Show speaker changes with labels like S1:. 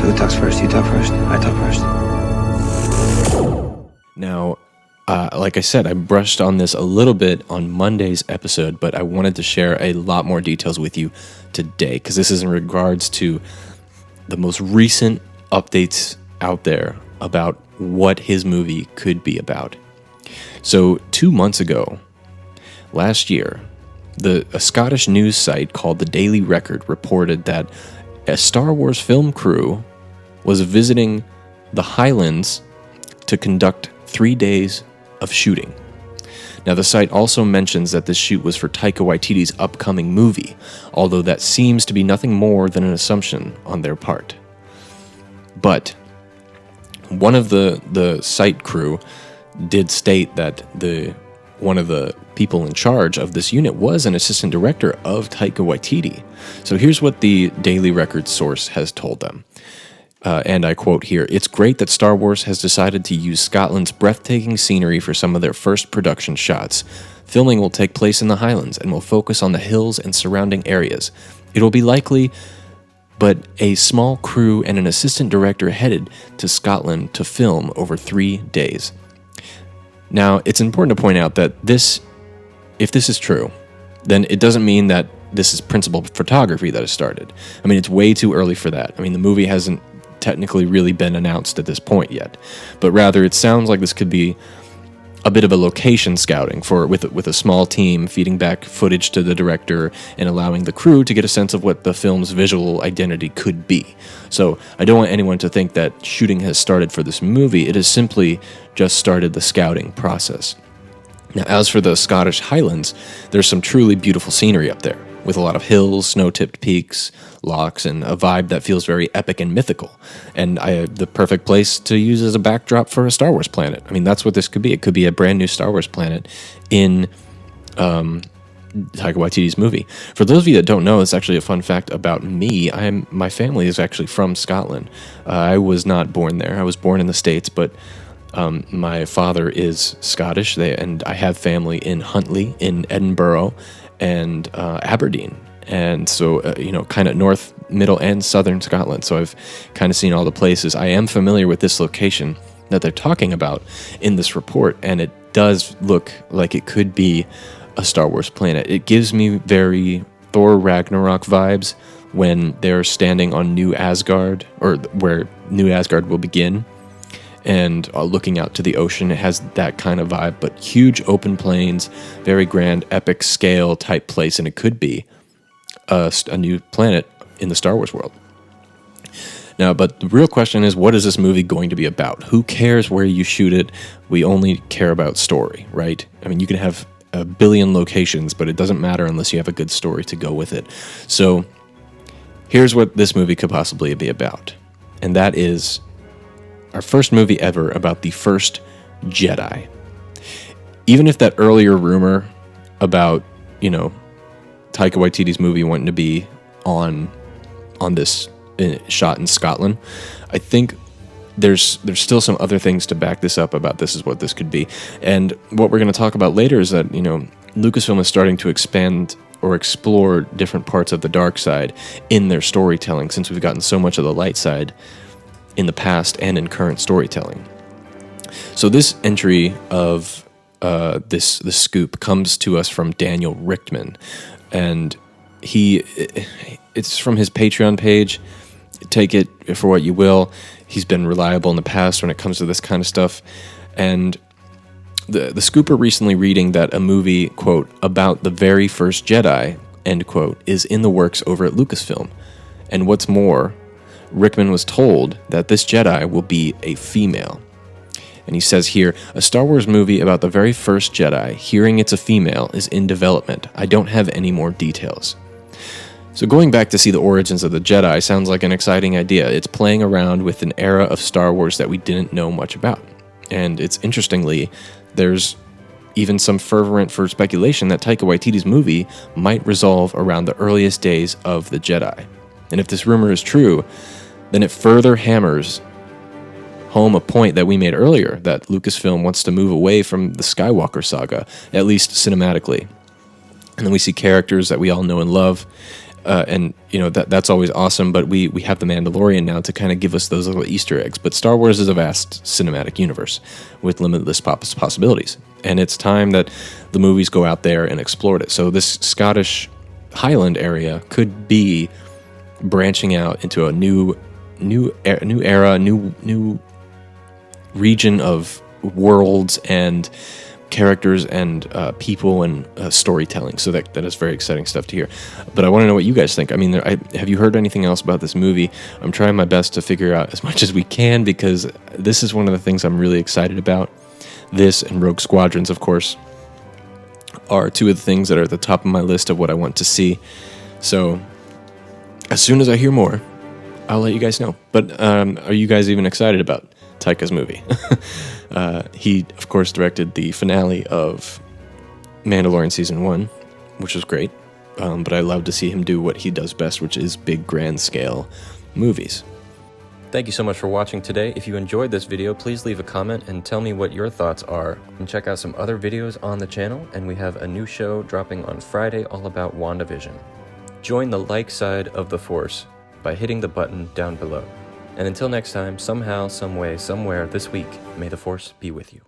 S1: Who talks first? You talk first? I talk first.
S2: Now, like I said, I brushed on this a little bit on Monday's episode, but I wanted to share a lot more details with you today, because this is in regards to the most recent updates out there about what his movie could be about. So 2 months ago, last year, a Scottish news site called the Daily Record reported that a Star Wars film crew was visiting the Highlands to conduct 3 days of shooting. Now, the site also mentions that this shoot was for Taika Waititi's upcoming movie, although that seems to be nothing more than an assumption on their part. But one of the site crew did state that one of the people in charge of this unit was an assistant director of Taika Waititi. So here's what the Daily Record source has told them. And I quote here, "It's great that Star Wars has decided to use Scotland's breathtaking scenery for some of their first production shots. Filming will take place in the Highlands and will focus on the hills and surrounding areas. It will be likely, but a small crew and an assistant director headed to Scotland to film over 3 days." Now, it's important to point out that if this is true, then it doesn't mean that this is principal photography that has started. I mean, it's way too early for that. I mean, the movie hasn't technically really been announced at this point yet, but rather it sounds like this could be a bit of a location scouting with a small team feeding back footage to the director and allowing the crew to get a sense of what the film's visual identity could be. So I don't want anyone to think that shooting has started for this movie. It has simply just started the scouting process. Now, as for the Scottish Highlands, there's some truly beautiful scenery up there, with a lot of hills, snow-tipped peaks, lochs, and a vibe that feels very epic and mythical. And the perfect place to use as a backdrop for a Star Wars planet. I mean, that's what this could be. It could be a brand new Star Wars planet in Taika Waititi's movie. For those of you that don't know, it's actually a fun fact about me. My family is actually from Scotland. I was not born there. I was born in the States, but my father is Scottish, and I have family in Huntly, in Edinburgh, and Aberdeen, and so kind of north, middle, and southern Scotland. So I've kind of seen all the places. I am familiar with this location that they're talking about in this report, and it does look like it could be a Star Wars planet. It gives me very Thor Ragnarok vibes when they're standing on New Asgard, or where New Asgard will begin, and looking out to the ocean. It has that kind of vibe, but huge open plains, very grand, epic scale type place, and it could be a new planet in the Star Wars world. Now, but the real question is, what is this movie going to be about? Who cares where you shoot it? We only care about story, right? I mean, you can have a billion locations, but it doesn't matter unless you have a good story to go with it. So here's what this movie could possibly be about, and that is our first movie ever about the first Jedi. Even if that earlier rumor about, Taika Waititi's movie wanting to be on this shot in Scotland, I think there's still some other things to back this up about this is what this could be. And what we're going to talk about later is that, Lucasfilm is starting to expand or explore different parts of the dark side in their storytelling, since we've gotten so much of the light side in the past and in current storytelling. So this entry of this scoop comes to us from Daniel Richtman, and it's from his Patreon page. Take it for what you will. He's been reliable in the past when it comes to this kind of stuff, and the scooper recently reading that a movie, quote, about the very first Jedi, end quote, is in the works over at Lucasfilm. And what's more, Rickman was told that this Jedi will be a female. And he says here, a Star Wars movie about the very first Jedi, hearing it's a female, is in development. I don't have any more details. So going back to see the origins of the Jedi sounds like an exciting idea. It's playing around with an era of Star Wars that we didn't know much about. And it's interestingly, there's even some fervent for speculation that Taika Waititi's movie might resolve around the earliest days of the Jedi. And if this rumor is true, then it further hammers home a point that we made earlier, that Lucasfilm wants to move away from the Skywalker saga, at least cinematically. And then we see characters that we all know and love and that's always awesome. But we have the Mandalorian now to kind of give us those little Easter eggs. But Star Wars is a vast cinematic universe with limitless possibilities, and it's time that the movies go out there and explore it. So this Scottish Highland area could be branching out into a new era, new region of worlds and characters and people and storytelling. So that is very exciting stuff to hear. But I want to know what you guys think. I mean, have you heard anything else about this movie? I'm trying my best to figure out as much as we can, because this is one of the things I'm really excited about. This and Rogue Squadrons, of course, are two of the things that are at the top of my list of what I want to see. So as soon as I hear more, I'll let you guys know. But are you guys even excited about Taika's movie? He, of course, directed the finale of Mandalorian Season 1, which was great. But I love to see him do what he does best, which is big, grand-scale movies. Thank you so much for watching today. If you enjoyed this video, please leave a comment and tell me what your thoughts are. And check out some other videos on the channel, and we have a new show dropping on Friday all about WandaVision. Join the like side of the Force by hitting the button down below. And until next time, somehow, some way, somewhere this week, may the Force be with you.